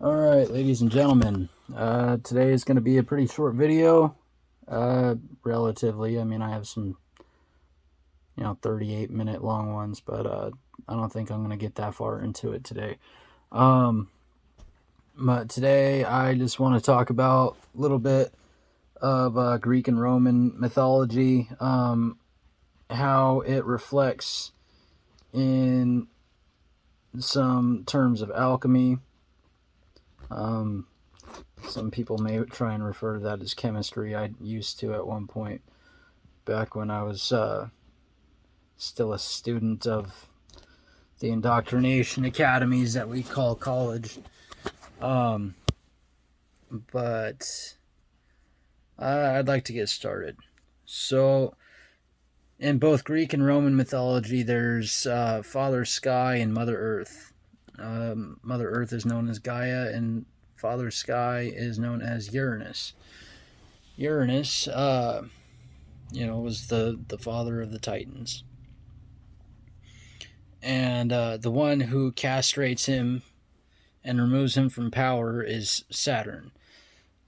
Alright, ladies and gentlemen, today is going to be a pretty short video, relatively. I mean, I have some, 38-minute long ones, but I don't think I'm going to get that far into it today. Um, but today I just want to talk about a little bit of Greek and Roman mythology, how it reflects in some terms of alchemy. Some people may try and refer to that as chemistry. I used to at one point, back when I was still a student of the indoctrination academies that we call college. Um, but I'd like to get started. So, in both Greek and Roman mythology, there's Father Sky and Mother Earth. Mother Earth is known as Gaia, and Father Sky is known as Uranus. Uranus, was the father of the Titans. And the one who castrates him and removes him from power is Saturn.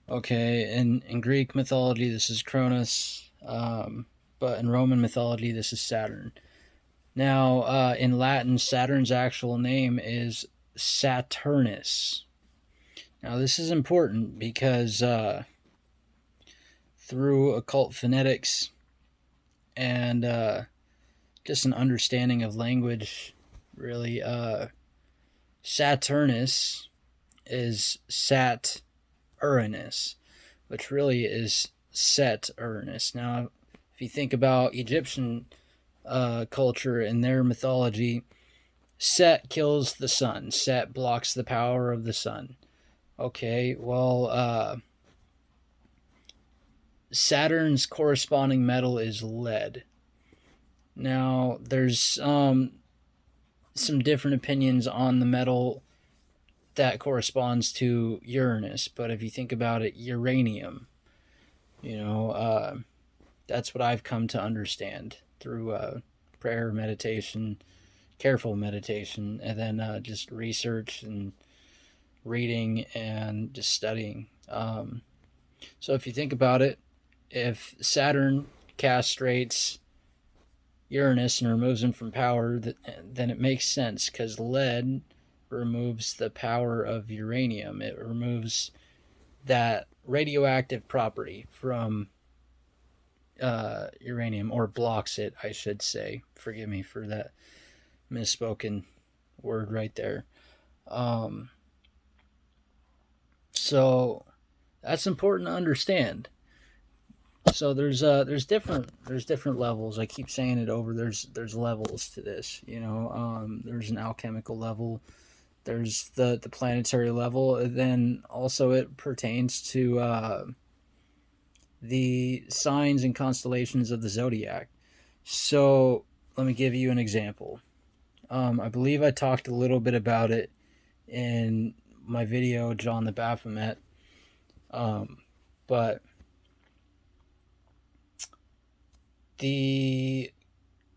Okay, in Greek mythology, this is Cronus, but in Roman mythology, this is Saturn. Now, in Latin, Saturn's actual name is Saturnus. Now, this is important because through occult phonetics and just an understanding of language, really, Saturnus is Sat-Uranus, which really is Set-Uranus. Now, if you think about Egyptian culture and their mythology, Set kills the sun. Set blocks the power of the sun. Okay, well, Saturn's corresponding metal is lead. Now, there's some different opinions on the metal that corresponds to Uranus, but if you think about it, uranium, that's what I've come to understand through prayer, meditation, careful meditation, and then just research and reading and just studying. So if you think about it, if Saturn castrates Uranus and removes him from power, then it makes sense, because lead removes the power of uranium. It removes that radioactive property from uranium, or blocks it, I should say. Forgive me for that misspoken word right there. So that's important to understand. So there's different levels. I keep saying it over. There's levels to this. There's an alchemical level. There's the planetary level. And then also it pertains to the signs and constellations of the zodiac. So let me give you an example. I believe I talked a little bit about it in my video, John the Baphomet. But the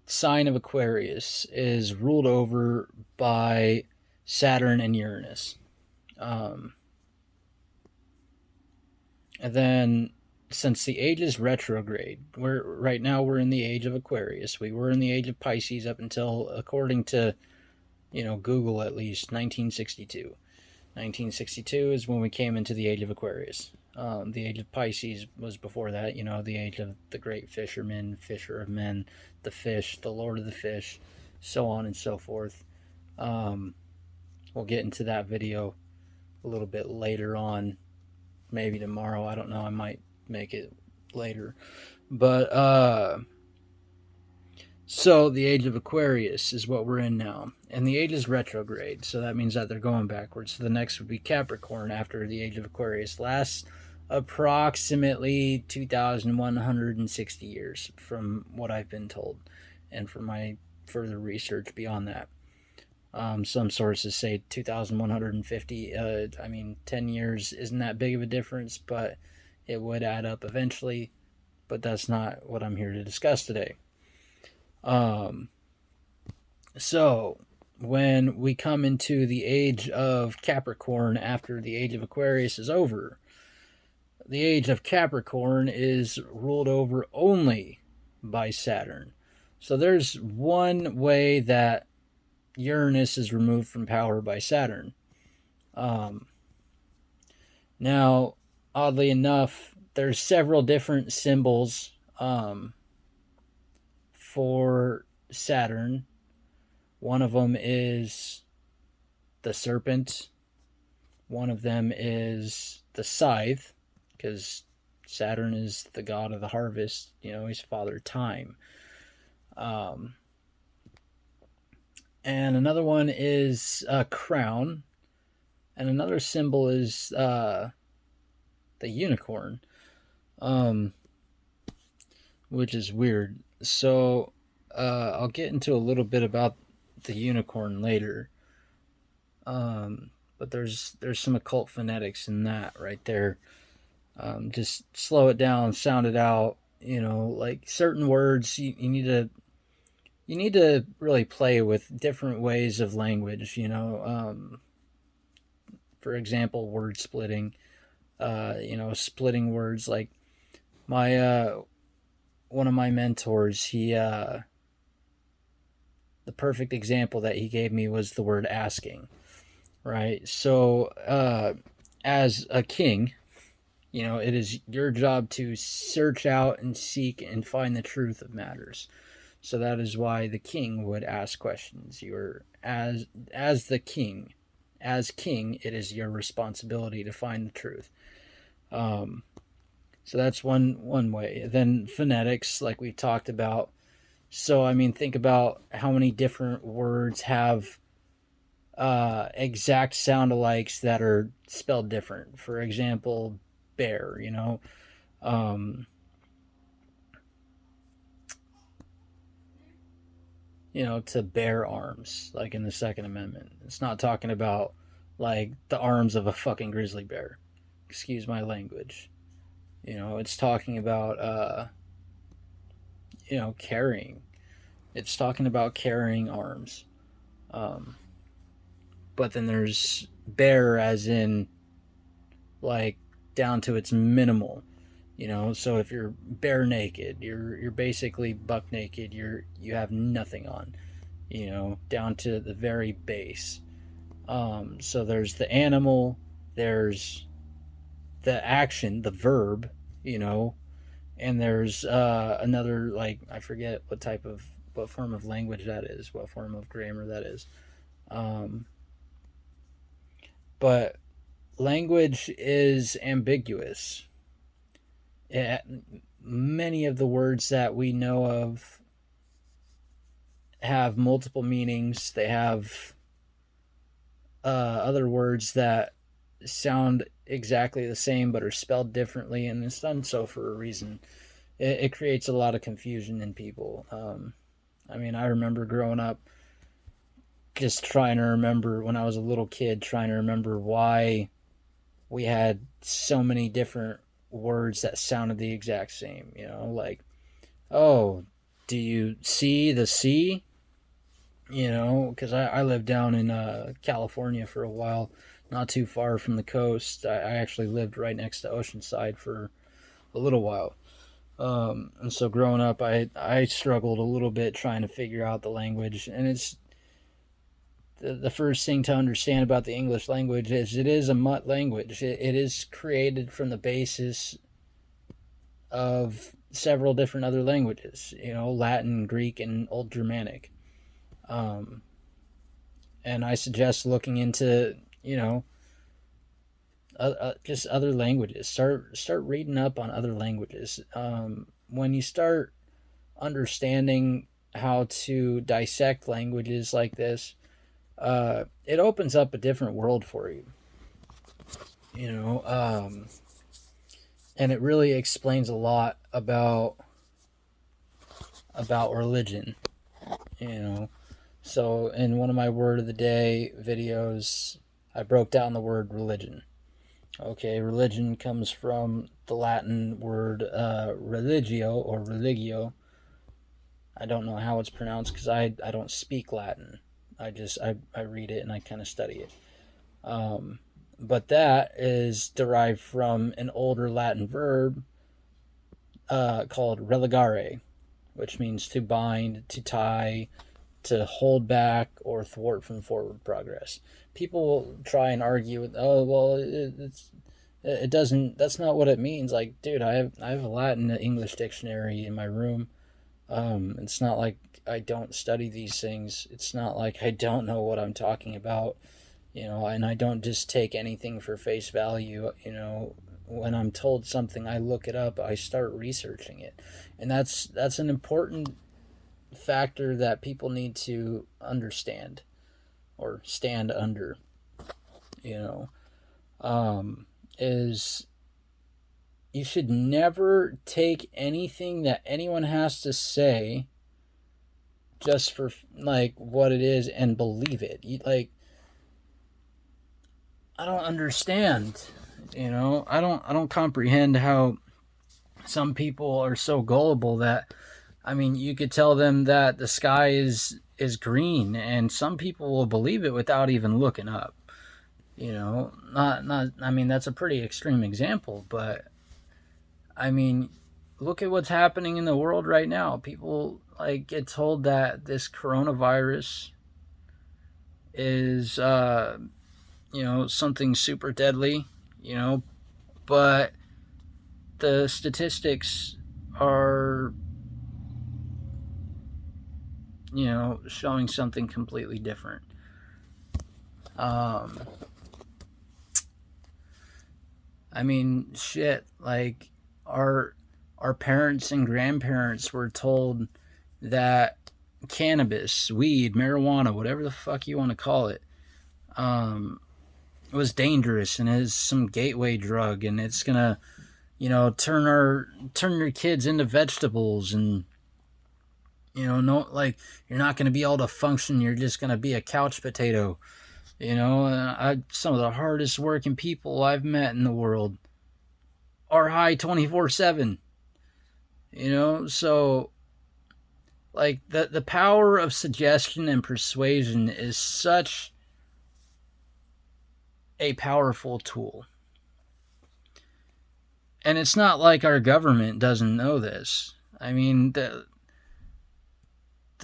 sign of Aquarius is ruled over by Saturn and Uranus. And then, since the age is retrograde, right now we're in the age of Aquarius. We were in the age of Pisces up until, according to, Google at least, 1962. 1962 is when we came into the age of Aquarius. The age of Pisces was before that, the age of the great fisherman, fisher of men, the fish, the lord of the fish, so on and so forth. We'll get into that video a little bit later on, maybe tomorrow. I don't know, I might make it later. But, so the age of Aquarius is what we're in now. And the age is retrograde, so that means that they're going backwards. So the next would be Capricorn after the age of Aquarius. Lasts approximately 2,160 years, from what I've been told, and from my further research beyond that. Some sources say 2,150. 10 years isn't that big of a difference, but it would add up eventually. But that's not what I'm here to discuss today. So when we come into the age of Capricorn after the age of Aquarius is over, the age of Capricorn is ruled over only by Saturn. So there's one way that Uranus is removed from power by Saturn. Um, Now, oddly enough, there's several different symbols for Saturn. One of them is the serpent. One of them is the scythe, because Saturn is the god of the harvest. He's father time. And another one is a crown. And another symbol is the unicorn, which is weird. So I'll get into a little bit about the unicorn later. But there's some occult phonetics in that right there. Just slow it down, sound it out. Like certain words, you need to really play with different ways of language. For example, word splitting. Splitting words. Like my one of my mentors, the perfect example that he gave me was the word asking. Right. So as a king, it is your job to search out and seek and find the truth of matters. So that is why the king would ask questions. You're as the king, as king, it is your responsibility to find the truth. So that's one way. Then phonetics, like we talked about. So think about how many different words have exact sound alikes that are spelled different. For example, bear. To bear arms, like in the Second Amendment. It's not talking about like the arms of a fucking grizzly bear. Excuse my language. It's talking about carrying. It's talking about carrying arms. But then there's bare as in like down to its minimal. So if you're bare naked, you're basically buck naked. You have nothing on. Down to the very base. So there's the animal, there's the action, the verb, and there's another, like, I forget what form of language that is, what form of grammar that is. But language is ambiguous. Many of the words that we know of have multiple meanings. They have other words that sound exactly the same but are spelled differently, and it's done so for a reason. It creates a lot of confusion in people. I remember growing up just trying to remember, when I was a little kid, trying to remember why we had so many different words that sounded the exact same. Like, oh, do you see the sea? Because I lived down in California for a while, not too far from the coast. I actually lived right next to Oceanside for a little while. And so growing up, I struggled a little bit trying to figure out the language. And it's the first thing to understand about the English language is it is a mutt language. It is created from the basis of several different other languages, Latin, Greek, and Old Germanic. And I suggest looking into, just other languages. Start reading up on other languages. When you start understanding how to dissect languages like this, it opens up a different world for you. And it really explains a lot about religion. So in one of my word of the day videos, I broke down the word religion. Okay, religion comes from the Latin word religio or religio. I don't know how it's pronounced because I don't speak Latin. I read it and I kind of study it. But that is derived from an older Latin verb called religare, which means to bind, to tie, to hold back, or thwart from forward progress. People try and argue with, oh well, it doesn't. That's not what it means. Like, dude, I have a Latin to English dictionary in my room. It's not like I don't study these things. It's not like I don't know what I'm talking about. And I don't just take anything for face value. When I'm told something, I look it up. I start researching it, and that's an important factor that people need to understand or stand under. You know, is you should never take anything that anyone has to say just for like what it is and believe it. I don't understand. I don't comprehend how some people are so gullible that, I mean, you could tell them that the sky is green, and some people will believe it without even looking up. Not. I mean, that's a pretty extreme example, but I mean, look at what's happening in the world right now. People like get told that this coronavirus is something super deadly, but the statistics are showing something completely different. I mean, shit, like our parents and grandparents were told that cannabis, weed, marijuana, whatever the fuck you want to call it, was dangerous and is some gateway drug, and it's gonna, turn your kids into vegetables, and no, like, you're not gonna be able to function. You're just gonna be a couch potato. Some of the hardest working people I've met in the world are high 24/7. So like the power of suggestion and persuasion is such a powerful tool. And it's not like our government doesn't know this. I mean, the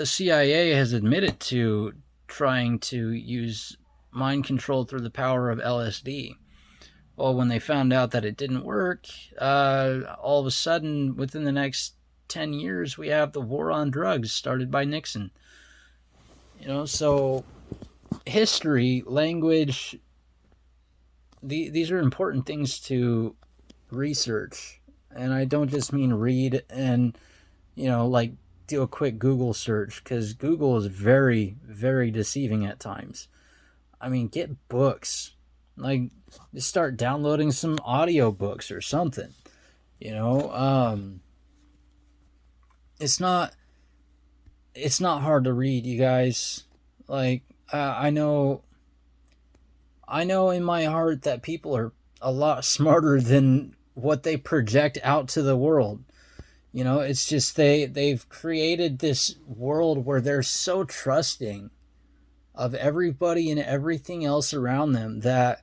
CIA has admitted to trying to use mind control through the power of LSD. Well, when they found out that it didn't work, all of a sudden, within the next 10 years, we have the war on drugs started by Nixon. So history, language, these are important things to research. And I don't just mean read and, like do a quick Google search, because Google is very, very deceiving at times. I mean, get books. Like, just start downloading some audiobooks or something. It's not hard to read, you guys. Like, I know in my heart that people are a lot smarter than what they project out to the world. It's just they've created this world where they're so trusting of everybody and everything else around them that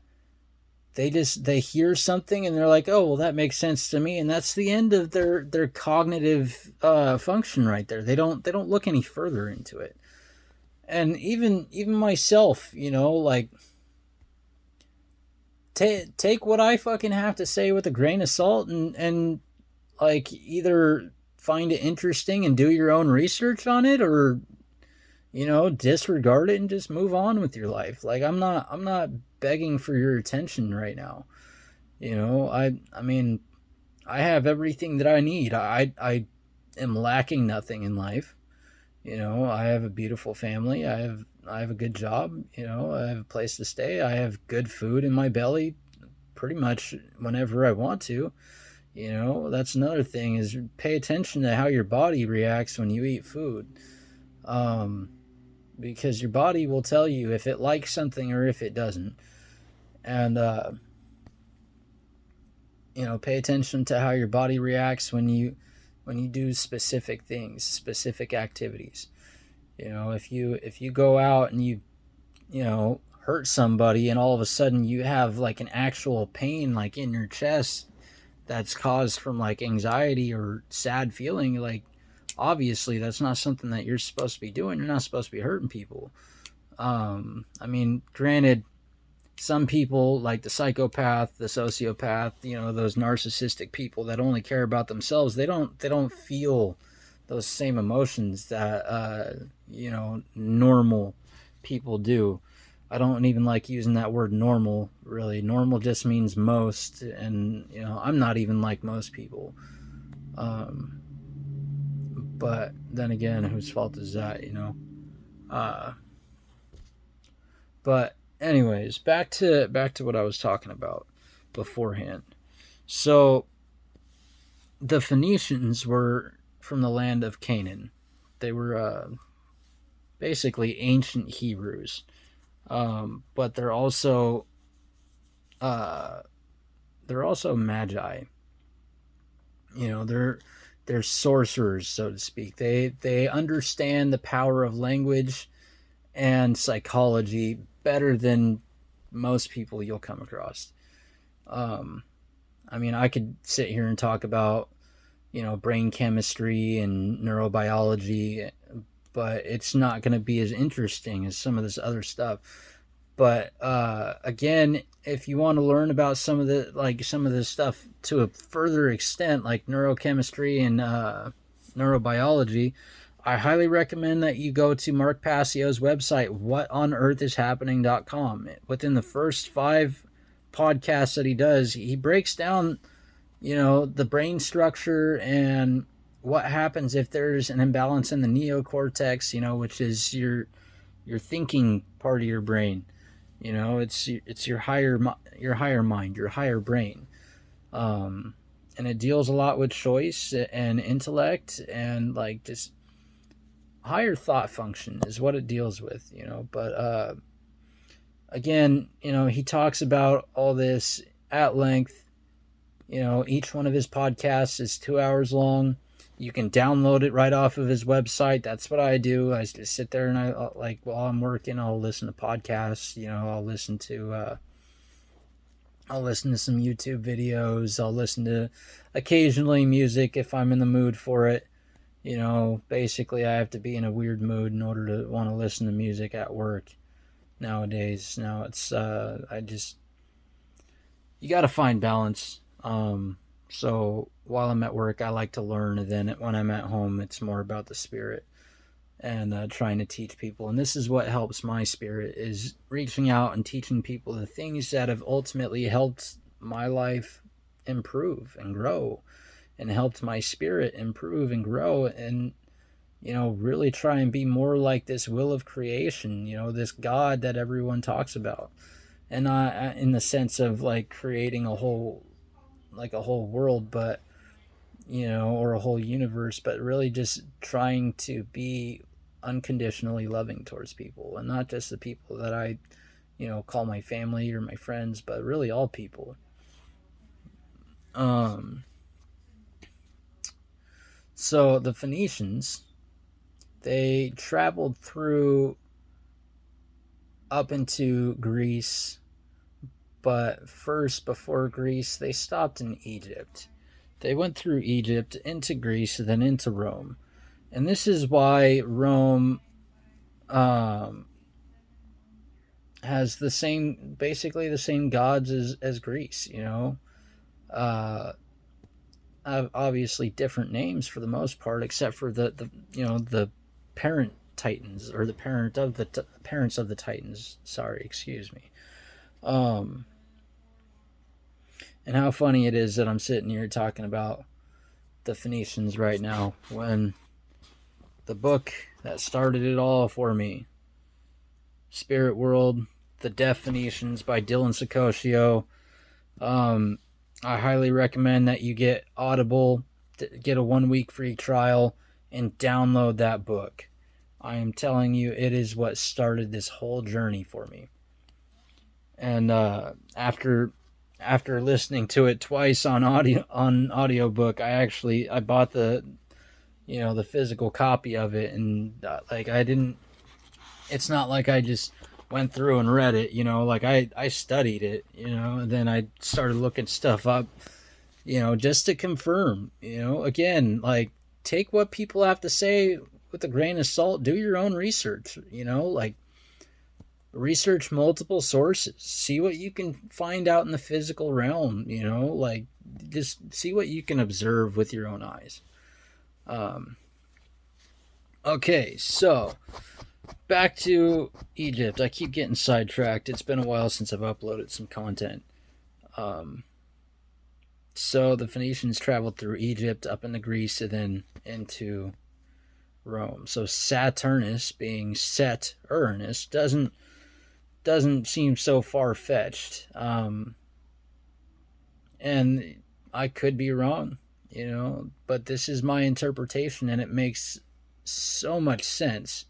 they hear something and they're like, oh well, that makes sense to me, and that's the end of their cognitive function right there. They don't look any further into it. And even myself, like, take what I fucking have to say with a grain of salt, and like, either find it interesting and do your own research on it, or disregard it and just move on with your life. Like, I'm not begging for your attention right now. I mean, I have everything that I need. I am lacking nothing in life. I have a beautiful family. I have a good job. I have a place to stay. I have good food in my belly pretty much whenever I want to. That's another thing, is pay attention to how your body reacts when you eat food. Because your body will tell you if it likes something or if it doesn't. And, pay attention to how your body reacts when you do specific things, specific activities. If you go out and you hurt somebody, and all of a sudden you have like an actual pain like in your chest that's caused from like anxiety or sad feeling, like obviously that's not something that you're supposed to be doing. You're not supposed to be hurting people. I mean, granted, some people like the psychopath, the sociopath, those narcissistic people that only care about themselves, they don't feel those same emotions that normal people do. I don't even like using that word normal, really. Normal just means most, and I'm not even like most people. But then again, whose fault is that? Uh, but anyways, back to what I was talking about beforehand. So the Phoenicians were from the land of Canaan. They were basically ancient Hebrews, but uh, they're also magi. They're sorcerers, so to speak. They understand the power of language and psychology better than most people you'll come across. Um, I mean, I could sit here and talk about brain chemistry and neurobiology, but it's not going to be as interesting as some of this other stuff. But again, if you want to learn about some of the stuff to a further extent, like neurochemistry and neurobiology, I highly recommend that you go to Mark Passio's website, whatonearthishappening.com. Within the first 5 podcasts that he does, he breaks down, the brain structure and what happens if there's an imbalance in the neocortex, which is your thinking part of your brain. It's your higher mind, your higher brain, and it deals a lot with choice and intellect and like just higher thought function is what it deals with. But again, he talks about all this at length. Each one of his podcasts is 2 hours long. You can download it right off of his website. That's what I do. I just sit there and I like while I'm working, I'll listen to podcasts. I'll listen to some YouTube videos. I'll listen to occasionally music if I'm in the mood for it. Basically I have to be in a weird mood in order to want to listen to music at work nowadays. Now it's you got to find balance. So while I'm at work, I like to learn, and then when I'm at home, it's more about the spirit and trying to teach people. And this is what helps my spirit, is reaching out and teaching people the things that have ultimately helped my life improve and grow, and helped my spirit improve and grow, and really try and be more like this will of creation, this God that everyone talks about. And not in the sense of like creating a whole world, but or a whole universe, but really just trying to be unconditionally loving towards people, and not just the people that I call my family or my friends, but really all people. So the Phoenicians, they traveled through up into Greece, but first, before Greece, they stopped in Egypt. They went through Egypt, into Greece, then into Rome. And this is why Rome has basically the same gods as Greece, obviously different names for the most part, except for the parent titans, or the parents of the titans. Sorry, excuse me. And how funny it is that I'm sitting here talking about the Phoenicians right now, when the book that started it all for me, Spirit World, The Deaf Phoenicians by Dylan Saccocio. I highly recommend that you get Audible, get a 1-week free trial, and download that book. I am telling you, it is what started this whole journey for me. And after listening to it twice on audiobook, I bought the the physical copy of it, and like I didn't. It's not like I just went through and read it. Like I studied it. And then I started looking stuff up. Just to confirm. Again, like take what people have to say with a grain of salt. Do your own research. Like research multiple sources, see what you can find out in the physical realm, like just see what you can observe with your own eyes. Okay, so back to Egypt. I keep getting sidetracked. It's been a while since I've uploaded some content. So the Phoenicians traveled through Egypt up into Greece and then into Rome. So Saturnus being Set-Uranus doesn't seem so far-fetched. And I could be wrong, but this is my interpretation and it makes so much sense.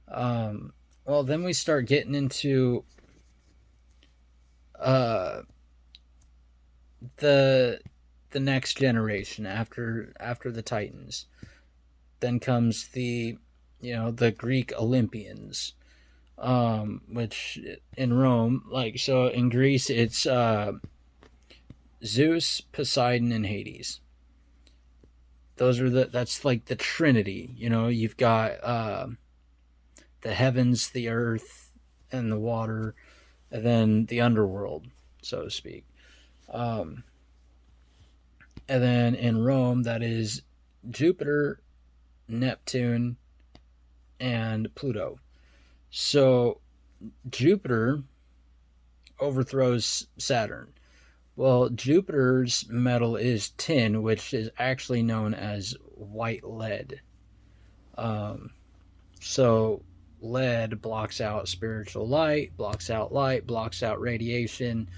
Well, then we start getting into the next generation after the Titans. Then comes the Greek Olympians, which in Rome, like, so in Greece, it's Zeus, Poseidon, and Hades. That's like the Trinity. You've got the heavens, the earth, and the water, and then the underworld, so to speak. And then in Rome, that is Jupiter, Neptune, and Pluto. So Jupiter overthrows Saturn. Well, Jupiter's metal is tin, which is actually known as white lead. So lead blocks out spiritual light, blocks out radiation.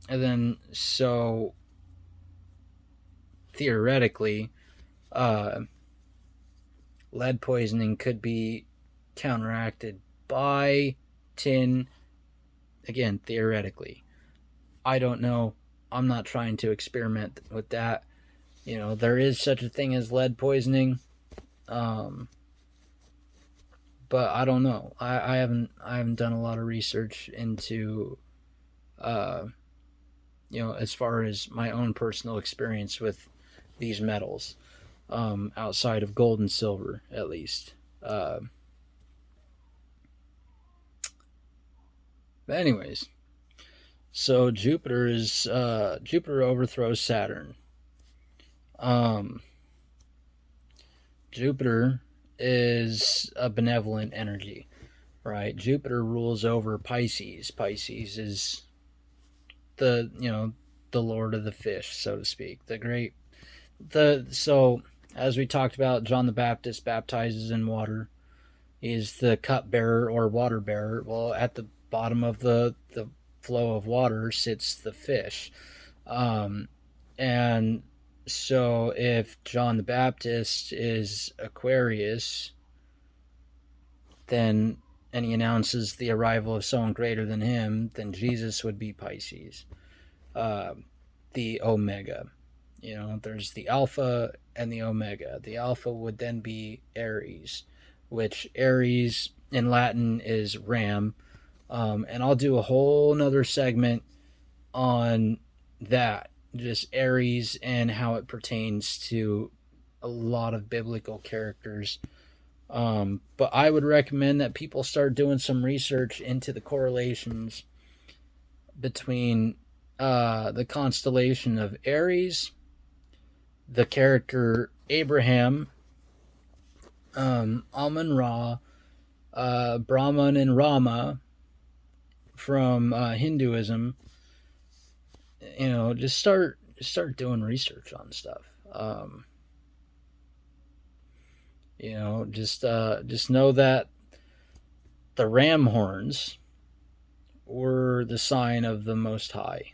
And then, so theoretically, lead poisoning could be counteracted by tin. Again, theoretically. I don't know. I'm not trying to experiment with that. There is such a thing as lead poisoning. But I don't know. I haven't done a lot of research into as far as my own personal experience with these metals, outside of gold and silver, at least. But anyways, so Jupiter overthrows Saturn. Jupiter is a benevolent energy, right? Jupiter rules over Pisces. Pisces is the lord of the fish, so to speak. So as we talked about, John the Baptist baptizes in water. He is the cup bearer or water bearer. Well, at the bottom of the flow of water sits the fish. And so if John the Baptist is Aquarius, and he announces the arrival of someone greater than him, then Jesus would be Pisces, the Omega. There's the Alpha and the Omega. The Alpha would then be Aries, which Aries in Latin is ram. And I'll do a whole nother segment on that, just Aries and how it pertains to a lot of biblical characters. But I would recommend that people start doing some research into the correlations between the constellation of Aries, the character Abraham, Amun-Ra, Brahman and Rama from Hinduism. Just start doing research on stuff. Just know that the ram horns were the sign of the Most High.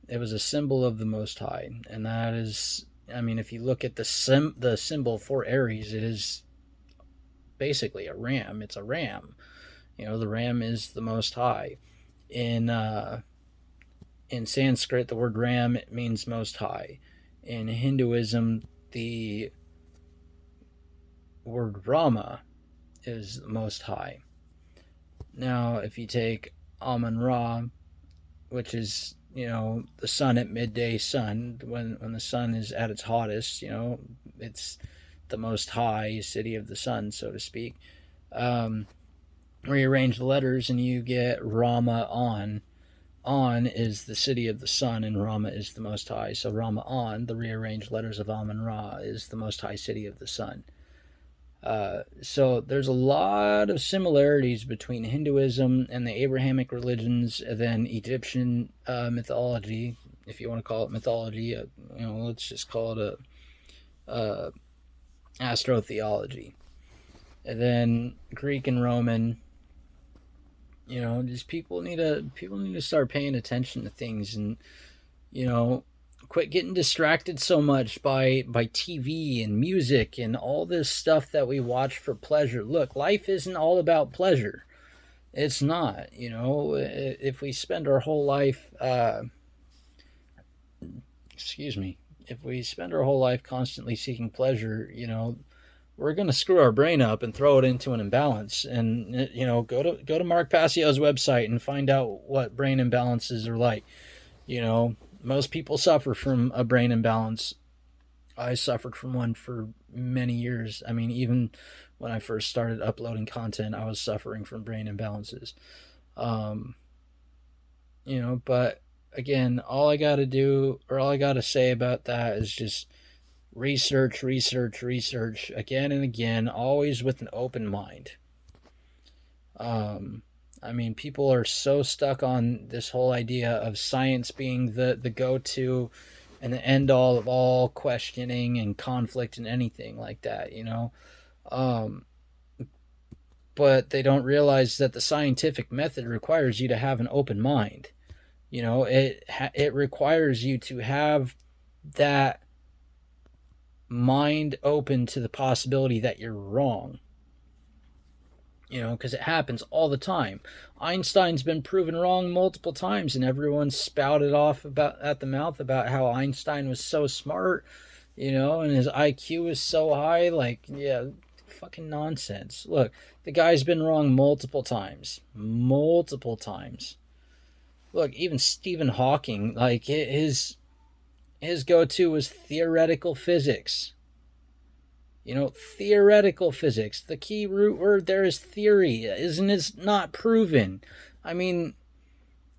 It was a symbol of the Most High, and that is, if you look at the symbol for Aries, it is basically a ram. It's a ram. The ram is the Most High. In Sanskrit, the word ram, it means Most High. In Hinduism, the word Rama is the Most High. Now, if you take Amun Ra, which is, the sun at midday sun, when the sun is at its hottest, it's the Most High, city of the sun, so to speak. Rearrange the letters and you get Rama On. On is the city of the sun, and Rama is the Most High. So Rama On, the rearranged letters of Amun Ra, is the Most High city of the sun. So there's a lot of similarities between Hinduism and the Abrahamic religions, and then Egyptian mythology, if you want to call it mythology. Let's just call it a astrotheology, and then Greek and Roman. Just people need to start paying attention to things, and quit getting distracted so much by TV and music and all this stuff that we watch for pleasure. Look, life isn't all about pleasure. It's not. If we spend our whole life if we spend our whole life constantly seeking pleasure, we're going to screw our brain up and throw it into an imbalance. And go to Mark Passio's website and find out what brain imbalances are like. Most people suffer from a brain imbalance. I suffered from one for many years. I mean, even when I first started uploading content, I was suffering from brain imbalances. But again, all I got to say about that is just research again and again, always with an open mind. People are so stuck on this whole idea of science being the go-to and the end-all of all questioning and conflict and anything like that, But they don't realize that the scientific method requires you to have an open mind. It requires you to have that mind open to the possibility that you're wrong. Because it happens all the time. Einstein's been proven wrong multiple times, and everyone's spouted off at the mouth about how Einstein was so smart, and his IQ was so high. Fucking nonsense. Look, the guy's been wrong multiple times. Look, even Stephen Hawking, his go-to was theoretical physics. Theoretical physics. The key root word there is theory, is not proven. The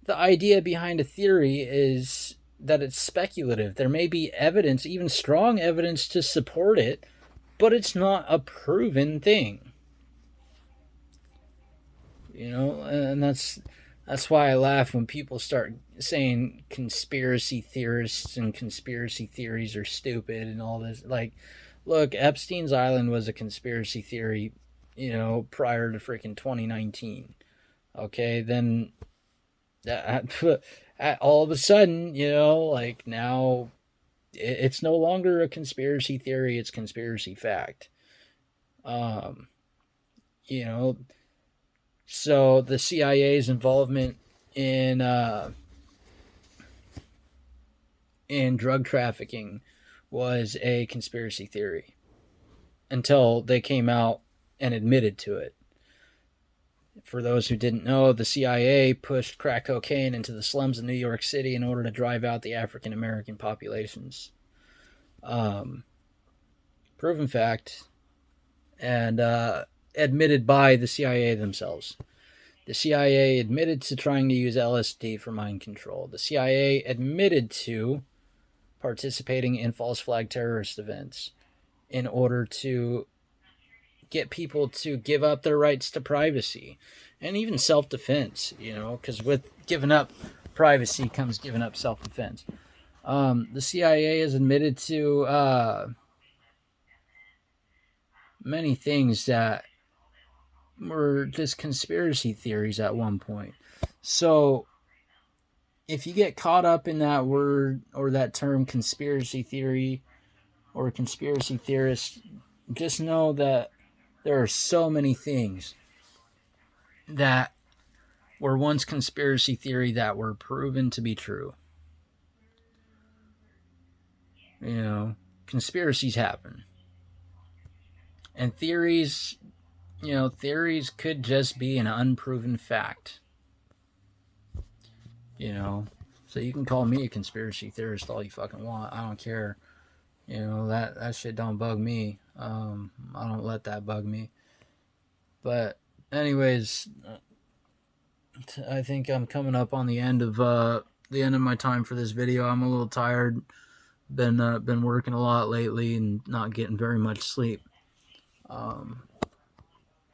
idea behind a theory is that it's speculative. There may be evidence, even strong evidence, to support it, but it's not a proven thing. And that's why I laugh when people start saying conspiracy theorists and conspiracy theories are stupid and all this. Look, Epstein's Island was a conspiracy theory, prior to freaking 2019. Okay, then all of a sudden, now it's no longer a conspiracy theory, it's conspiracy fact. So the CIA's involvement in drug trafficking was a conspiracy theory until they came out and admitted to it. For those who didn't know, the CIA pushed crack cocaine into the slums of New York City in order to drive out the African American populations. Proven fact, and admitted by the CIA themselves. The CIA admitted to trying to use LSD for mind control. The CIA admitted to participating in false flag terrorist events in order to get people to give up their rights to privacy and even self-defense, because with giving up privacy comes giving up self-defense. The CIA has admitted to many things that were just conspiracy theories at one point. So if you get caught up in that word or that term conspiracy theory or conspiracy theorist, just know that there are so many things that were once conspiracy theory that were proven to be true. conspiracies happen. And theories, theories could just be an unproven fact. So you can call me a conspiracy theorist all you fucking want. I don't care. That shit don't bug me. I don't let that bug me. But anyways, I think I'm coming up on the end of my time for this video. I'm a little tired. Been working a lot lately and not getting very much sleep.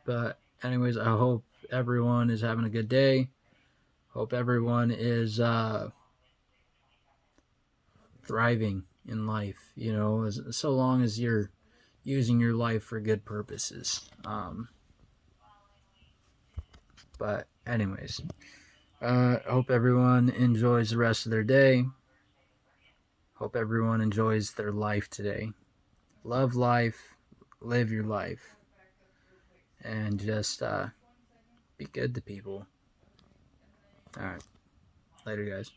But anyways, I hope everyone is having a good day. Hope everyone is thriving in life. So long as you're using your life for good purposes. But anyways, hope everyone enjoys the rest of their day. Hope everyone enjoys their life today. Love life, live your life, and just be good to people. All right, later, guys.